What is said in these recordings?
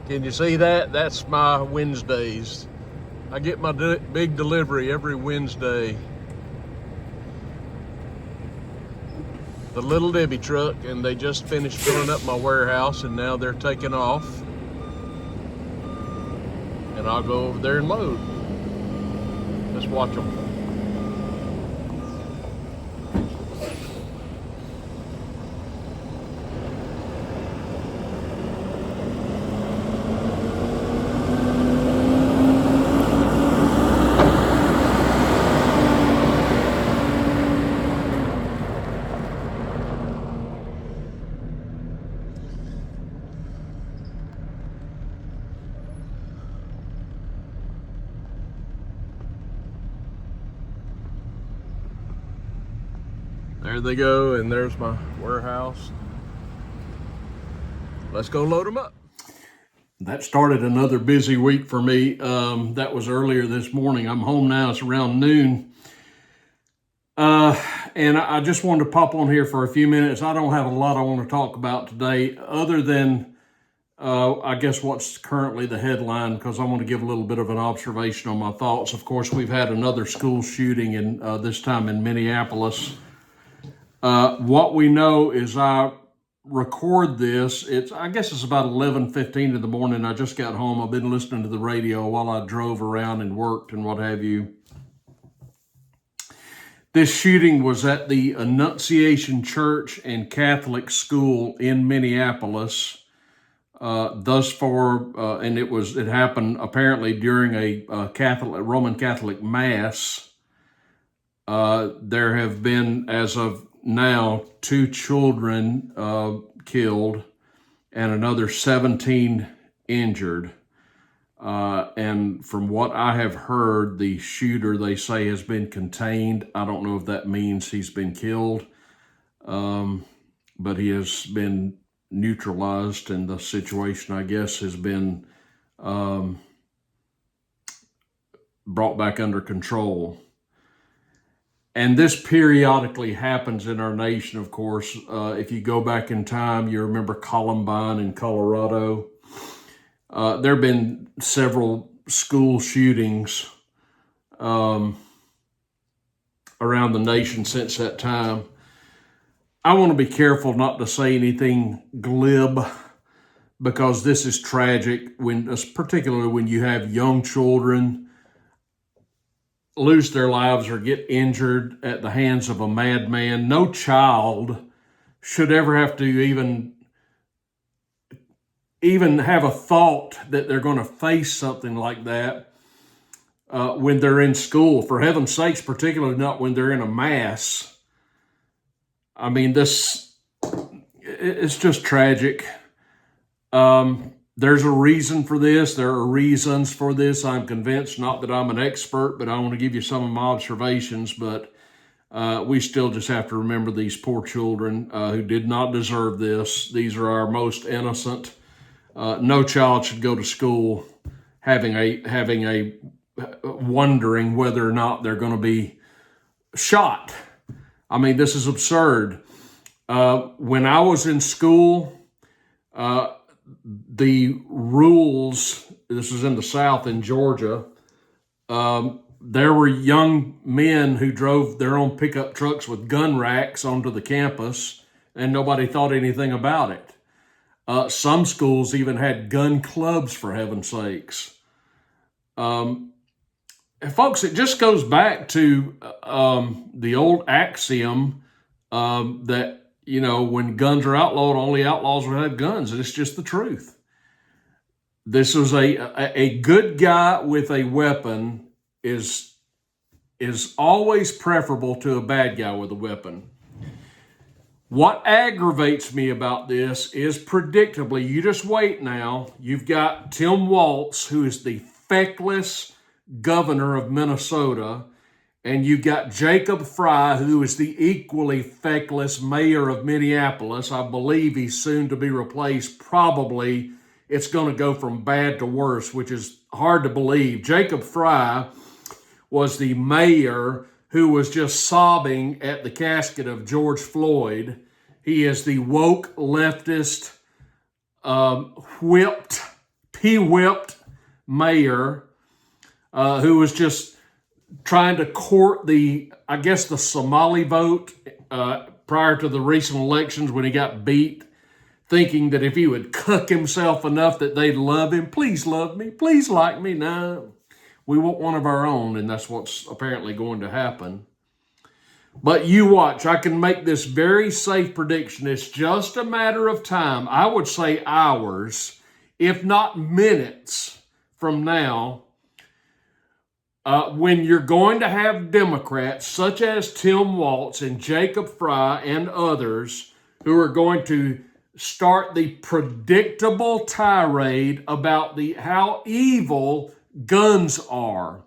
Can you see that? That's my Wednesdays. I get my big delivery every Wednesday. The Little Debbie truck, and they just finished filling up my warehouse, and now they're taking off. And I'll go over there and load. Let's watch them. There they go, and there's my warehouse. Let's go load them up. That started another busy week for me. That was earlier this morning. I'm home now. It's around noon. And I just wanted to pop on here for a few minutes. I don't have a lot I want to talk about today other than, I guess, what's currently the headline, because I want to give a little bit of an observation on my thoughts. Of course, we've had another school shooting, in this time in Minneapolis. What we know is I record this. I guess it's about 11:15 in the morning. I just got home. I've been listening to the radio while I drove around and worked and what have you. This shooting was at the Annunciation Church and Catholic School in Minneapolis. Thus far, and it happened apparently during a Roman Catholic Mass. There have been, as of now, 2 children killed and another 17 injured. And from what I have heard, the shooter, they say, has been contained. I don't know if that means he's been killed, but he has been neutralized, and the situation, I guess, has been brought back under control. And this periodically happens in our nation, of course. If you go back in time, you remember Columbine in Colorado. There have been several school shootings around the nation since that time. I want to be careful not to say anything glib, because this is tragic, particularly when you have young children lose their lives or get injured at the hands of a madman. No child should ever have to even have a thought that they're going to face something like that when they're in school. For heaven's sakes, particularly not when they're in a mass. I mean, it's just tragic. There's a reason for this. There are reasons for this, I'm convinced. Not that I'm an expert, but I want to give you some of my observations. But we still just have to remember these poor children who did not deserve this. These are our most innocent. No child should go to school having a wondering whether or not they're going to be shot. I mean, this is absurd. When I was in school, the rules, this was in the South in Georgia, there were young men who drove their own pickup trucks with gun racks onto the campus, and nobody thought anything about it. Some schools even had gun clubs, for heaven's sakes. And folks, it just goes back to the old axiom that, you know, when guns are outlawed, only outlaws will have guns. And it's just the truth. This was a good guy with a weapon is always preferable to a bad guy with a weapon. What aggravates me about this is, predictably, you just wait now, you've got Tim Walz, who is the feckless governor of Minnesota, and you've got Jacob Fry, who is the equally feckless mayor of Minneapolis. I believe he's soon to be replaced. Probably it's going to go from bad to worse, which is hard to believe. Jacob Fry was the mayor who was just sobbing at the casket of George Floyd. He is the woke leftist, whipped pee-whipped mayor who was just trying to court the Somali vote prior to the recent elections when he got beat, thinking that if he would cuck himself enough that they'd love him. Please love me. Please like me. No, we want one of our own, and that's what's apparently going to happen. But you watch. I can make this very safe prediction. It's just a matter of time. I would say hours, if not minutes from now, when you're going to have Democrats such as Tim Walz and Jacob Fry and others who are going to start the predictable tirade about how evil guns are.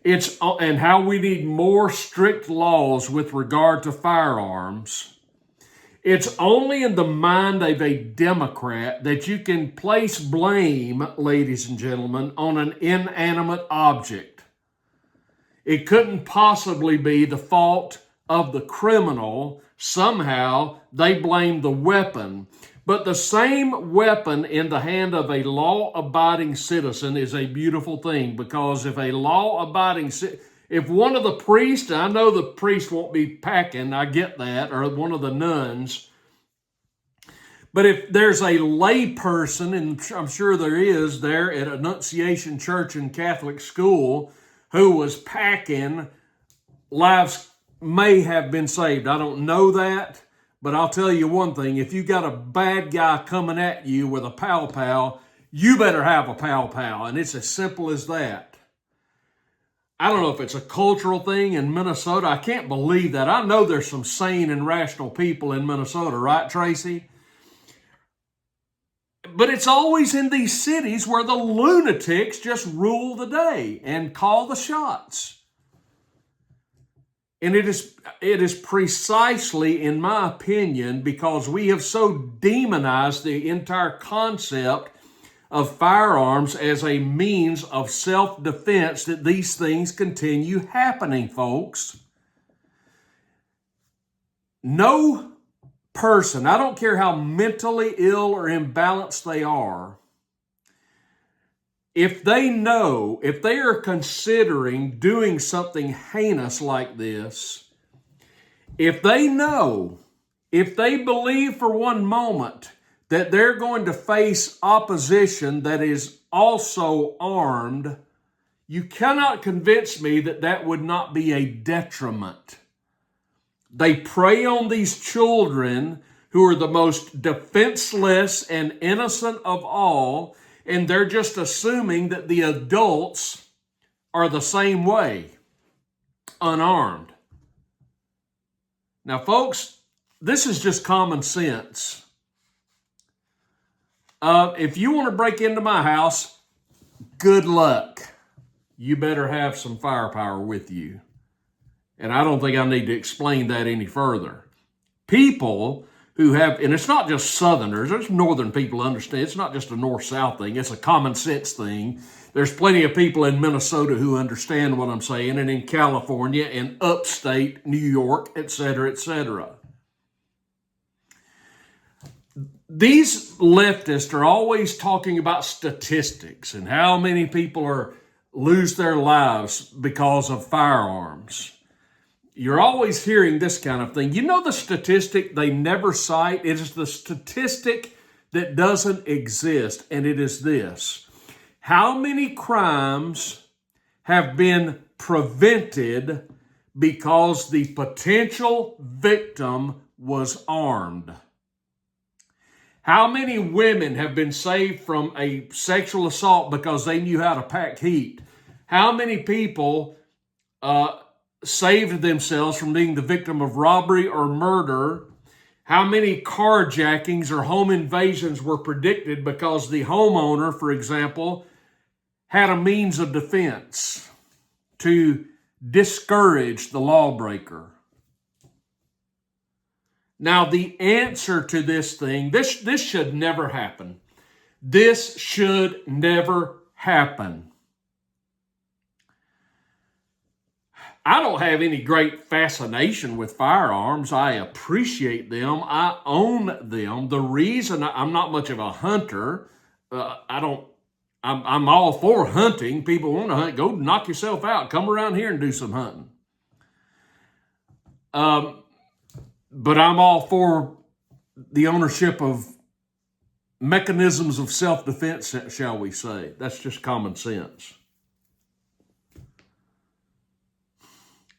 And how we need more strict laws with regard to firearms. It's only in the mind of a Democrat that you can place blame, ladies and gentlemen, on an inanimate object. It couldn't possibly be the fault of the criminal. Somehow they blame the weapon. But the same weapon in the hand of a law-abiding citizen is a beautiful thing, because if if one of the priests, I know the priest won't be packing, I get that, or one of the nuns, but if there's a lay person, and I'm sure there is there at Annunciation Church and Catholic School, who was packing, lives may have been saved. I don't know that. But I'll tell you one thing, if you got a bad guy coming at you with a pow-pow, you better have a pow-pow, and it's as simple as that. I don't know if it's a cultural thing in Minnesota. I can't believe that. I know there's some sane and rational people in Minnesota, right, Tracy? But it's always in these cities where the lunatics just rule the day and call the shots. And it is precisely, in my opinion, because we have so demonized the entire concept of firearms as a means of self-defense that these things continue happening, folks. No person, I don't care how mentally ill or imbalanced they are, if they are considering doing something heinous like this, if they believe for one moment that they're going to face opposition that is also armed, you cannot convince me that that would not be a detriment. They prey on these children who are the most defenseless and innocent of all, and they're just assuming that the adults are the same way, unarmed. Now, folks, this is just common sense. If you want to break into my house, good luck. You better have some firepower with you. And I don't think I need to explain that any further. People who have, and it's not just Southerners, there's Northern people who understand. It's not just a North-South thing. It's a common sense thing. There's plenty of people in Minnesota who understand what I'm saying, and in California and upstate New York, et cetera, et cetera. These leftists are always talking about statistics and how many people lose their lives because of firearms. You're always hearing this kind of thing. You know the statistic they never cite? It is the statistic that doesn't exist, and it is this. How many crimes have been prevented because the potential victim was armed? How many women have been saved from a sexual assault because they knew how to pack heat? How many people saved themselves from being the victim of robbery or murder? How many carjackings or home invasions were predicted because the homeowner, for example, had a means of defense to discourage the lawbreaker? Now, the answer to this thing, this should never happen. This should never happen. I don't have any great fascination with firearms. I appreciate them. I own them. The reason I'm not much of a hunter, I don't I'm all for hunting. People want to hunt. Go knock yourself out. Come around here and do some hunting. But I'm all for the ownership of mechanisms of self-defense, shall we say. That's just common sense.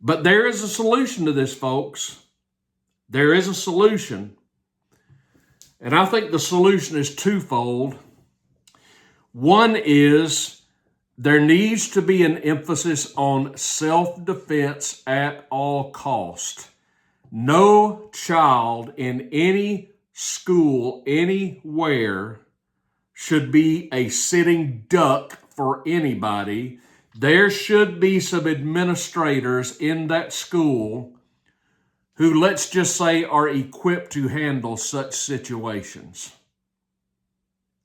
But there is a solution to this, folks. There is a solution. And I think the solution is twofold. One is there needs to be an emphasis on self-defense at all cost. No child in any school, anywhere, should be a sitting duck for anybody. There should be some administrators in that school who, let's just say, are equipped to handle such situations.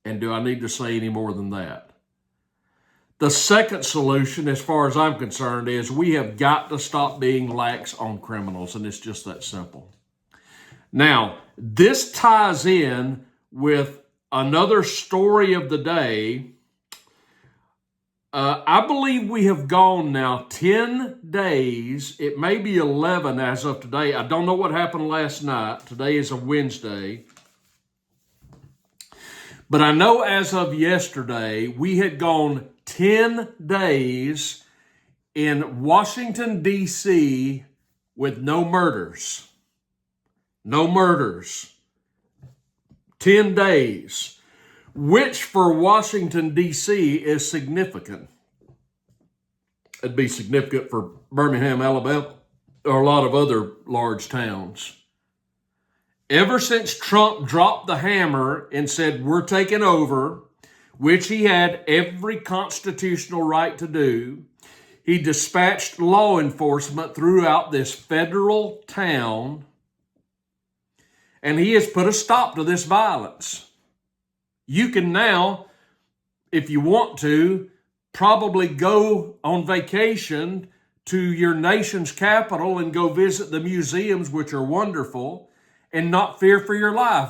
And do I need to say any more than that? The second solution, as far as I'm concerned, is we have got to stop being lax on criminals, and it's just that simple. Now, this ties in with another story of the day. I believe we have gone now 10 days. It may be 11 as of today. I don't know what happened last night. Today is a Wednesday. But I know as of yesterday, we had gone 10 days in Washington, D.C. with no murders. No murders. 10 days, which for Washington, D.C. is significant. It'd be significant for Birmingham, Alabama, or a lot of other large towns. Ever since Trump dropped the hammer and said, we're taking over, which he had every constitutional right to do, he dispatched law enforcement throughout this federal town, and he has put a stop to this violence. You can now, if you want to, probably go on vacation to your nation's capital and go visit the museums, which are wonderful, and not fear for your life.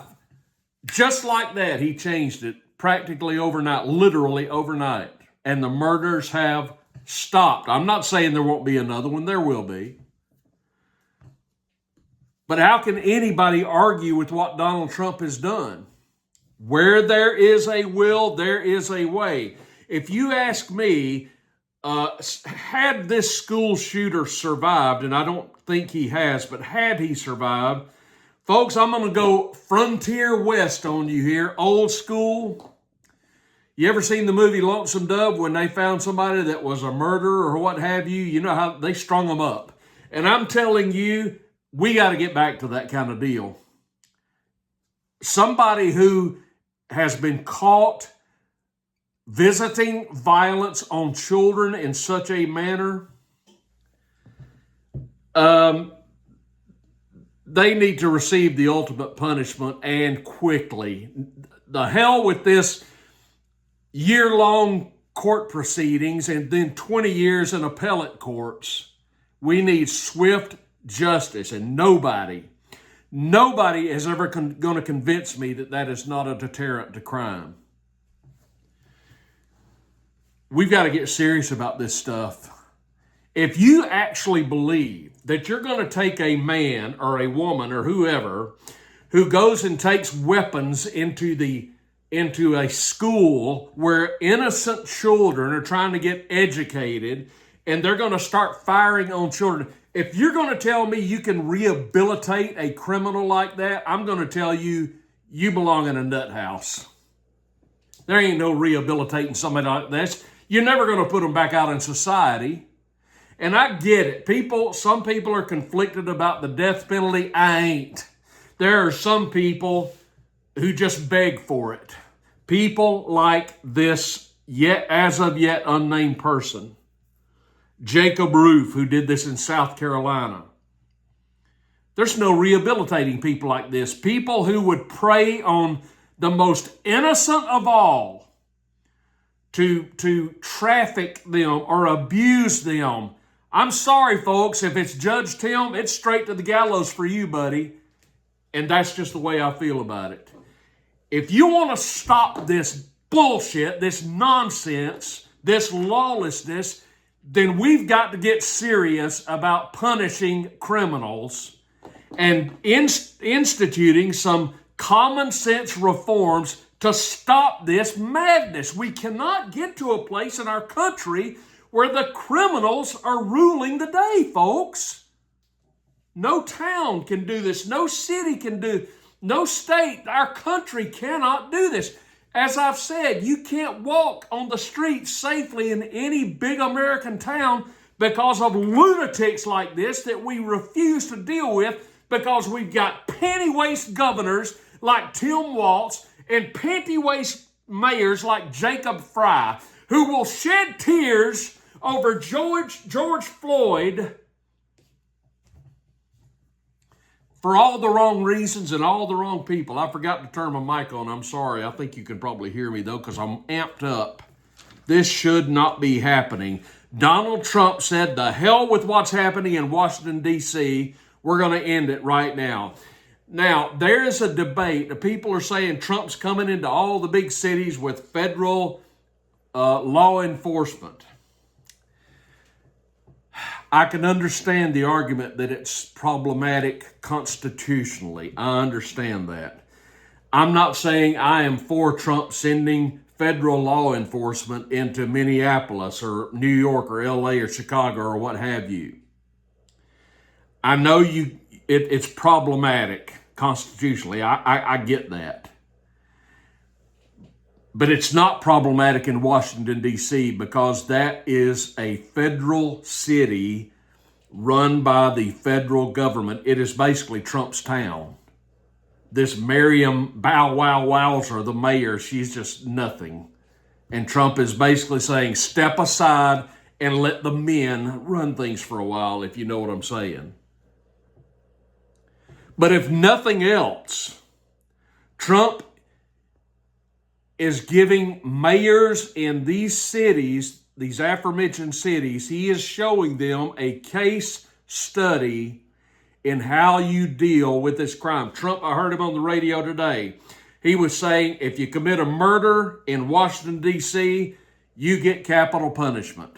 Just like that, he changed it practically overnight, literally overnight. And the murders have stopped. I'm not saying there won't be another one. There will be. But how can anybody argue with what Donald Trump has done? Where there is a will, there is a way. If you ask me, had this school shooter survived, and I don't think he has, but had he survived, folks, I'm going to go frontier west on you here, old school. You ever seen the movie Lonesome Dove when they found somebody that was a murderer or what have you? You know how they strung them up. And I'm telling you, we got to get back to that kind of deal. Somebody who has been caught visiting violence on children in such a manner, they need to receive the ultimate punishment, and quickly. The hell with this year-long court proceedings and then 20 years in appellate courts. We need swift justice, and nobody is ever going to convince me that that is not a deterrent to crime. We've got to get serious about this stuff. If you actually believe that you're going to take a man or a woman or whoever who goes and takes weapons into a school where innocent children are trying to get educated and they're going to start firing on children, if you're going to tell me you can rehabilitate a criminal like that, I'm going to tell you, you belong in a nut house. There ain't no rehabilitating somebody like this. You're never going to put them back out in society. And I get it. Some people are conflicted about the death penalty. I ain't. There are some people who just beg for it. People like this as of yet unnamed person. Jacob Roof, who did this in South Carolina. There's no rehabilitating people like this. People who would prey on the most innocent of all to traffic them or abuse them. I'm sorry, folks, if it's Judge Tim, it's straight to the gallows for you, buddy. And that's just the way I feel about it. If you want to stop this bullshit, this nonsense, this lawlessness, then we've got to get serious about punishing criminals and instituting some common sense reforms to stop this madness. We cannot get to a place in our country where the criminals are ruling the day, folks. No town can do this. No city can do, no state, our country cannot do this. As I've said, you can't walk on the streets safely in any big American town because of lunatics like this that we refuse to deal with, because we've got panty-waist governors like Tim Walz and panty-waist mayors like Jacob Fry, who will shed tears over George Floyd for all the wrong reasons and all the wrong people. I forgot to turn my mic on. I'm sorry. I think you can probably hear me, though, because I'm amped up. This should not be happening. Donald Trump said, "The hell with what's happening in Washington, D.C. We're going to end it right now." Now, there is a debate. The people are saying Trump's coming into all the big cities with federal law enforcement. I can understand the argument that it's problematic constitutionally. I understand that. I'm not saying I am for Trump sending federal law enforcement into Minneapolis or New York or LA or Chicago or what have you. I know it's problematic constitutionally. I get that. But it's not problematic in Washington, D.C., because that is a federal city run by the federal government. It is basically Trump's town. This Miriam Bow Wow Wowzer, the mayor, she's just nothing. And Trump is basically saying, step aside and let the men run things for a while, if you know what I'm saying. But if nothing else, Trump is giving mayors in these cities, these aforementioned cities, he is showing them a case study in how you deal with this crime. Trump, I heard him on the radio today. He was saying, if you commit a murder in Washington, D.C., you get capital punishment.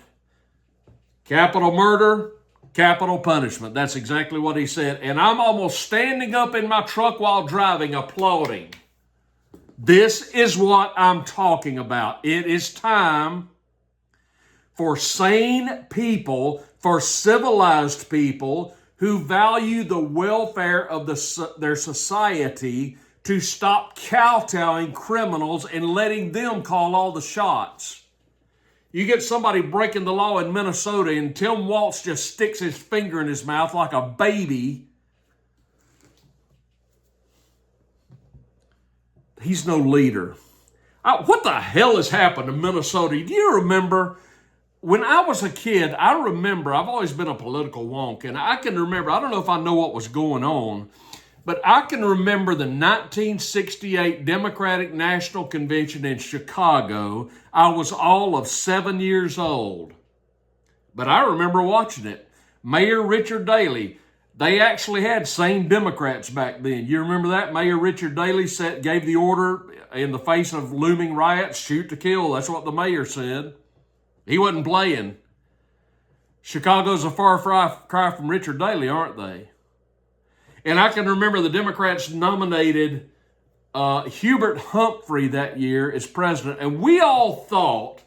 Capital murder, capital punishment. That's exactly what he said. And I'm almost standing up in my truck while driving, applauding. This is what I'm talking about. It is time for sane people, for civilized people who value the welfare of their society to stop kowtowing criminals and letting them call all the shots. You get somebody breaking the law in Minnesota and Tim Walz just sticks his finger in his mouth like a baby. He's no leader. What the hell has happened to Minnesota? Do you remember when I was a kid? I've always been a political wonk, and I can remember, I don't know if I know what was going on, but I can remember the 1968 Democratic National Convention in Chicago. I was all of 7 years old, but I remember watching it. Mayor Richard Daley. They actually had sane Democrats back then. You remember that? Mayor Richard Daley gave the order in the face of looming riots, shoot to kill. That's what the mayor said. He wasn't playing. Chicago's a far cry from Richard Daley, aren't they? And I can remember the Democrats nominated Hubert Humphrey that year as president. And we all thought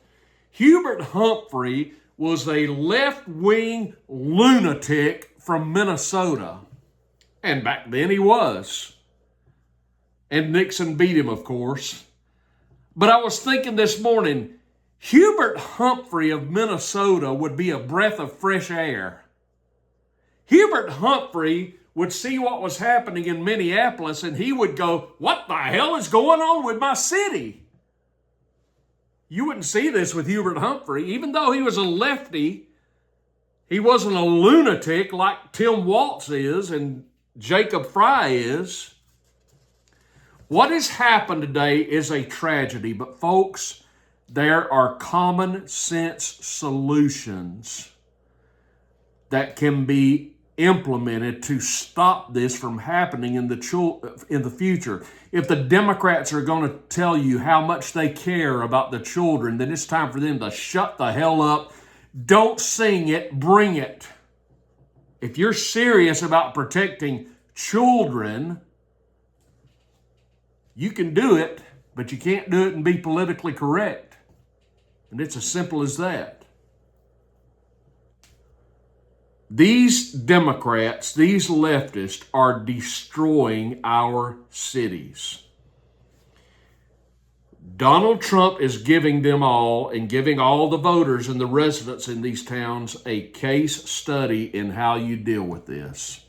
Hubert Humphrey was a left-wing lunatic from Minnesota. And back then he was. And Nixon beat him, of course. But I was thinking this morning, Hubert Humphrey of Minnesota would be a breath of fresh air. Hubert Humphrey would see what was happening in Minneapolis and he would go, what the hell is going on with my city? You wouldn't see this with Hubert Humphrey. Even though he was a lefty, he wasn't a lunatic like Tim Walz is and Jacob Fry is. What has happened today is a tragedy, but folks, there are common sense solutions that can be implemented to stop this from happening in the future. If the Democrats are going to tell you how much they care about the children, then it's time for them to shut the hell up. Don't sing it, bring it. If you're serious about protecting children, you can do it, but you can't do it and be politically correct. And it's as simple as that. These Democrats, these leftists, are destroying our cities. Donald Trump is giving them all and giving all the voters and the residents in these towns a case study in how you deal with this.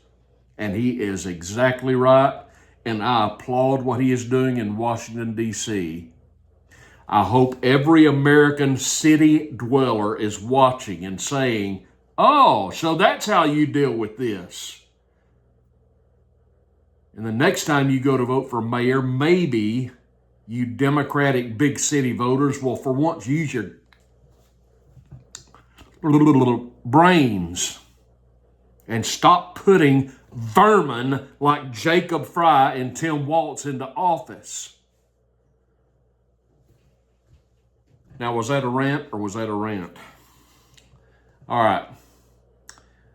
And he is exactly right, and I applaud what he is doing in Washington, D.C. I hope every American city dweller is watching and saying, oh, so that's how you deal with this. And the next time you go to vote for mayor, maybe you Democratic big city voters will for once use your little brains and stop putting vermin like Jacob Fry and Tim Walz into office. Now, was that a rant or was that a rant? All right.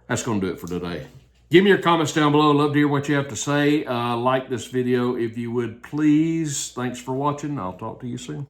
That's going to do it for today. Give me your comments down below. I'd love to hear what you have to say. Like this video if you would, please. Thanks for watching. I'll talk to you soon.